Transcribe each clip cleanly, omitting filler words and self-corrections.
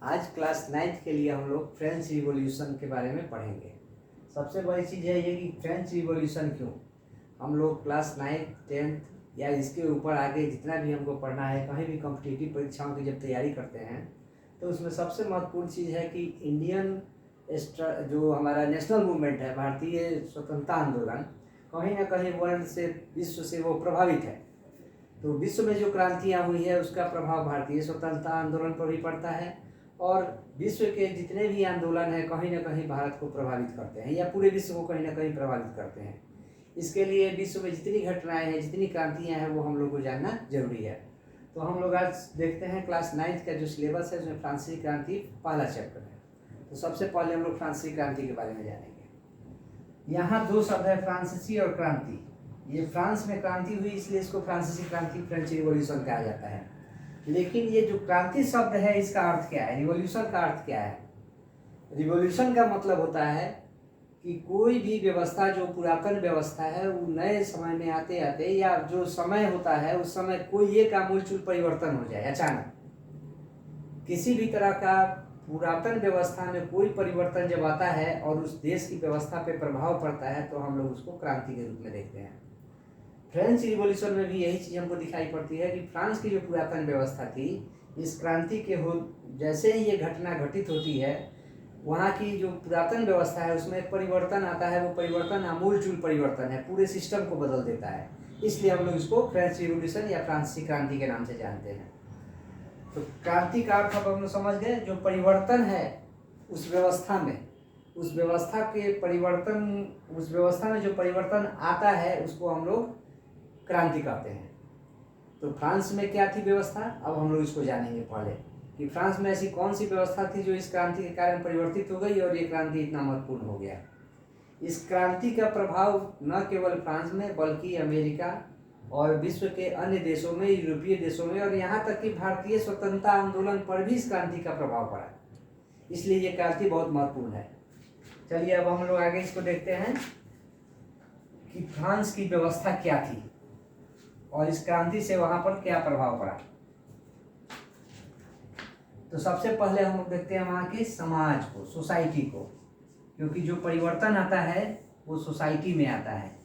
आज class 9th के लिए हम लोग फ्रेंच रिवॉल्यूशन के बारे में पढ़ेंगे। सबसे बड़ी चीज़ है ये कि फ्रेंच रिवॉल्यूशन क्यों। हम लोग क्लास 9th 10th या इसके ऊपर आगे जितना भी हमको पढ़ना है, कहीं भी कॉम्पिटिटिव परीक्षाओं की जब तैयारी करते हैं तो उसमें सबसे महत्वपूर्ण चीज़ है कि इंडियन जो हमारा नेशनल मूवमेंट है, भारतीय स्वतंत्रता आंदोलन, कहीं ना कहीं वर्ल्ड से, विश्व से वो प्रभावित है। तो विश्व में जो क्रांतियाँ हुई है उसका प्रभाव भारतीय स्वतंत्रता आंदोलन पर भी पड़ता है और विश्व के जितने भी आंदोलन हैं कहीं ना कहीं भारत को प्रभावित करते हैं या पूरे विश्व को कहीं ना कहीं प्रभावित करते हैं। इसके लिए विश्व में जितनी घटनाएं हैं, जितनी क्रांतियाँ हैं, वो हम लोग को जानना जरूरी है। तो हम लोग आज देखते हैं क्लास 9th का जो सिलेबस है उसमें फ्रांसीसी क्रांति पहला चैप्टर है। तो सबसे पहले हम लोग फ्रांसीसी क्रांति के बारे में जानेंगे। यहाँ दो शब्द है, फ्रांसीसी और क्रांति। ये फ्रांस में क्रांति हुई इसलिए इसको फ्रांसीसी क्रांति, फ्रेंच रिवॉल्यूशन कहा जाता है। लेकिन ये जो क्रांति शब्द है इसका अर्थ क्या है, रिवॉल्यूशन का अर्थ क्या है? रिवॉल्यूशन का मतलब होता है कि कोई भी व्यवस्था जो पुरातन व्यवस्था है वो नए समय में आते आते, या जो समय होता है उस समय कोई एक आमूलचूल परिवर्तन हो जाए अचानक। किसी भी तरह का पुरातन व्यवस्था में कोई परिवर्तन जब आता है और उस देश की व्यवस्था पे प्रभाव पड़ता है तो हम लोग उसको क्रांति के रूप में देखते हैं। फ्रेंच रिवॉल्यूशन में भी यही चीज़ हमको दिखाई पड़ती है कि फ्रांस की जो पुरातन व्यवस्था थी, इस क्रांति के जैसे ही ये घटना घटित होती है, वहाँ की जो पुरातन व्यवस्था है उसमें एक परिवर्तन आता है। वो परिवर्तन आमूलचूल परिवर्तन है, पूरे सिस्टम को बदल देता है। इसलिए हम लोग इसको फ्रेंच रिवॉल्यूशन या फ्रांसीसी क्रांति के नाम से जानते हैं। तो क्रांति का अर्थ हम लोग समझ गए, जो परिवर्तन है उस व्यवस्था में, उस व्यवस्था के परिवर्तन, उस व्यवस्था में जो परिवर्तन आता है उसको हम लोग क्रांति कहते हैं। तो फ्रांस में क्या थी व्यवस्था, अब हम लोग इसको जानेंगे पहले कि फ्रांस में ऐसी कौन सी व्यवस्था थी जो इस क्रांति के कारण परिवर्तित हो गई और ये क्रांति इतना महत्वपूर्ण हो गया। इस क्रांति का प्रभाव न केवल फ्रांस में बल्कि अमेरिका और विश्व के अन्य देशों में, यूरोपीय देशों में और यहाँ तक कि भारतीय स्वतंत्रता आंदोलन पर भी इस क्रांति का प्रभाव पड़ा। इसलिए ये क्रांति बहुत महत्वपूर्ण है। चलिए अब हम लोग आगे इसको देखते हैं कि फ्रांस की व्यवस्था क्या थी और इस क्रांति से वहां पर क्या प्रभाव पड़ा। तो सबसे पहले हम लोग देखते हैं वहां के समाज को, सोसाइटी को, क्योंकि जो परिवर्तन आता है वो सोसाइटी में आता है।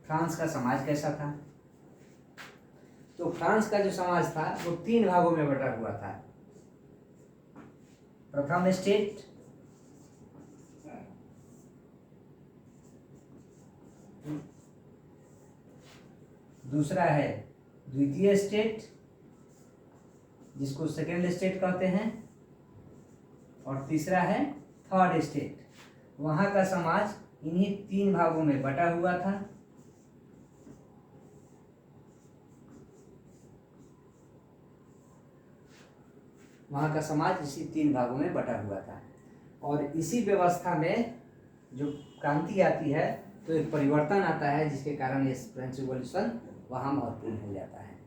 फ्रांस का समाज कैसा था? तो फ्रांस का जो समाज था वो 3 भागों में बटा हुआ था। प्रथम स्टेट, दूसरा है द्वितीय स्टेट जिसको सेकेंड स्टेट कहते हैं, और तीसरा है थर्ड स्टेट। वहां का समाज इन्हीं 3 भागों में बटा हुआ था। वहां का समाज इसी 3 भागों में बटा हुआ था और इसी व्यवस्था में जो क्रांति आती है तो एक परिवर्तन आता है जिसके कारण ये फ्रेंच रिवॉल्यूशन वहाँ महत्वपूर्ण हो जाता है।